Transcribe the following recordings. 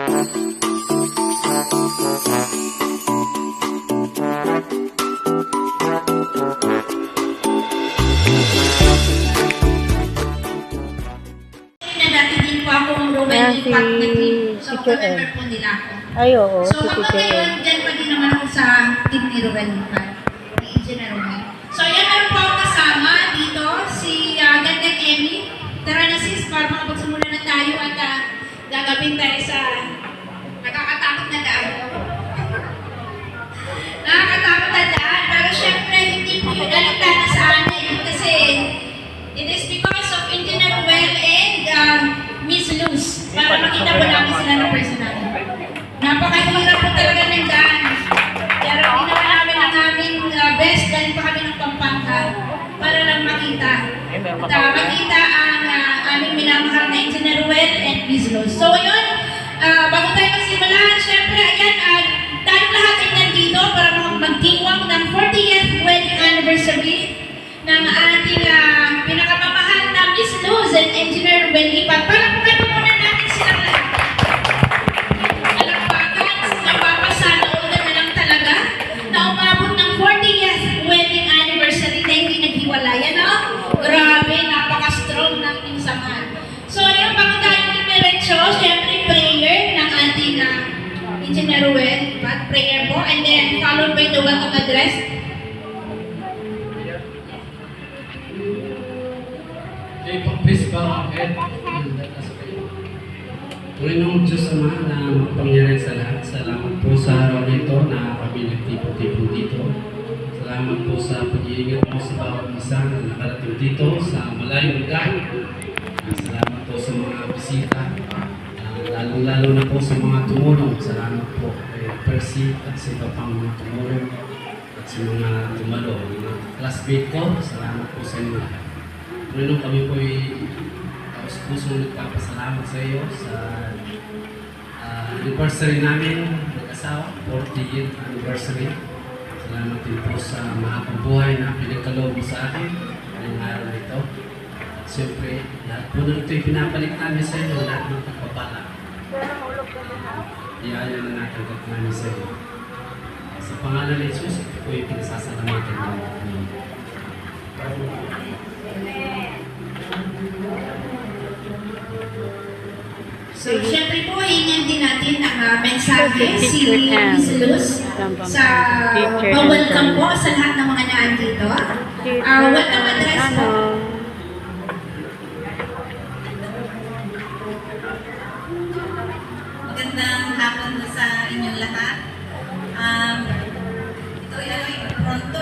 Si November po nila ako. Ay, oo. So, hanggang ngayon, dyan pa din naman ako sa team ni Ruben Lucan, ni Engineer Ruben. So, ayan, meron po ako kasama dito, si Gandeng Emmy. Tara na sis, para makapagsimula na tayo at gagawin tayo sa nakakatakot na daan. Nakakatakot na daan, pero syempre, hindi po yun alintana sa amin kasi it is because of Engineer Ruben and Miss Luz, para makita po namin sila ng personal. Napakahirap po talaga ng daan. Pero ginawa namin ang aming best, dahil pa kami ng Pampanga para lang makita. At makita ang aming minamahal na Engineer Ruel and Miss Luz. So yun, bago tayo magsimula, syempre, ayan, tayong lahat ay nandito para magdiwang ng 40th wedding anniversary ng ating pinakamamahal na Miss Luz and Engineer Ruel Lipat. Para po muna natin silang lahat. Alakpakan, napapasana ulan na lang talaga na umabot ng 40th wedding anniversary na hindi naghiwalayan, no? Grabe, napaka-strong ng inyong samahan. So, ayun, bago tayo nimiretso, syempre prayer ng ating Engineer Ruel Lipat. Prayer po, and then followed by the welcome address. Okay, please bow our head and let us pray. Panginoong Diyos Ama na magpangyari sa lahat, salamat po sa araw nito na kami nagtipon-tipon dito. Salamat po sa pag-iingat mo sa bawat isa na nakarating dito sa malayong lugar. Salamat po sa mga bisita, lalong-lalo na po sa mga tumulong. Salamat po kay Percy at sa iba pang mga tumulong at sa mga tumalo, mga classmate ko. Salamat po sa inyo lahat. Panginoon, kami po ay taos-pusong nagpapasalamat sa iyo sa anniversary namin mag-asawa, 40th anniversary. Salamat din po sa mahapang buhay na pinagkaloob mo sa akin ngayong araw na ito. At siyempre, lahat po na ito ay pinapalik namin sa iyo, lahat ng pagpapala. Iyaya na natanggap namin sa iyo. Sa pangalan ni Jesus, ito po ay pinasasalamatan namin. So, syempre po, hingan din natin ang mensahe si Miss Luz sa welcome po sa lahat ng mga naandito. Welcome address po. Magandang hapon po sa inyong lahat. Ito ay pronto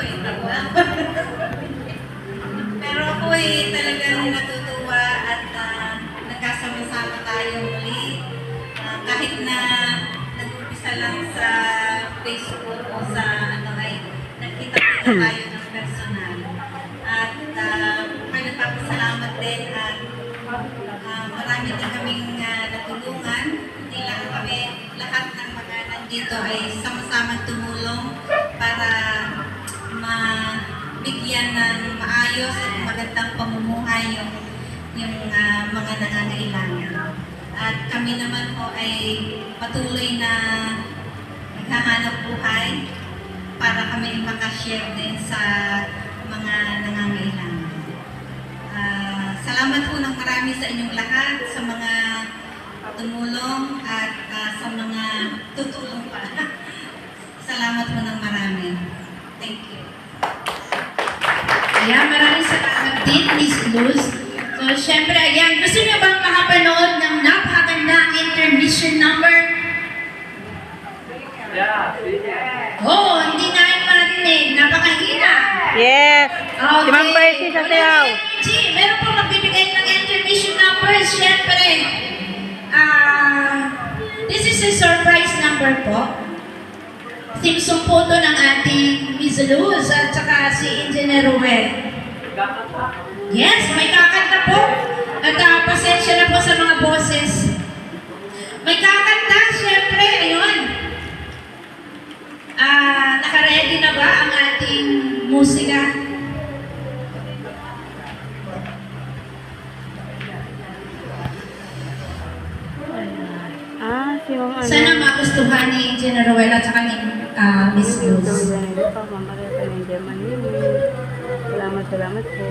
pero ako ay talagang natutuwa at nagkasama-sama tayo muli. Kahit na nag-umpisa lang sa Facebook o sa nagkita-kita tayo ng personal. At may nagpapasalamat din at marami din kaming natulungan. Hindi lang kami, lahat ng mga nandito ay sama-sama tumulong para bigyan ng maayos at magandang pamumuhay yung mga nangangailangan. At kami naman po ay patuloy na naghahanap buhay para kami makashare din sa mga nangangailangan. Salamat po ng marami sa inyong lahat, sa mga tumulong at sa mga tutulong pa. Salamat po ng marami. Thank you. Ayan, maraming salamat din, Miss Luz. So, syempre, ayan, gusto niyo bang makapanood ng napakagandang intermission number? Oh, hindi namin marinig. Napakahina. Yes. Okay. Si Ma'am Percy sa sayaw. Meron po magbibigay ng intermission numbers, syempre. This is a surprise number po. Simsong po to ng ating Miss Luz at saka si Engineer Ruel. Yes, may kakanta po. At pasensya na po sa mga boses. May kakanta, syempre, ayun. Naka-ready na ba ang ating musika? yung ano. Sana magustuhan ni Engineer Ruel at saka ni Miss Ito, Luz. ganito pa, mamarita ng German yun. Salamat po.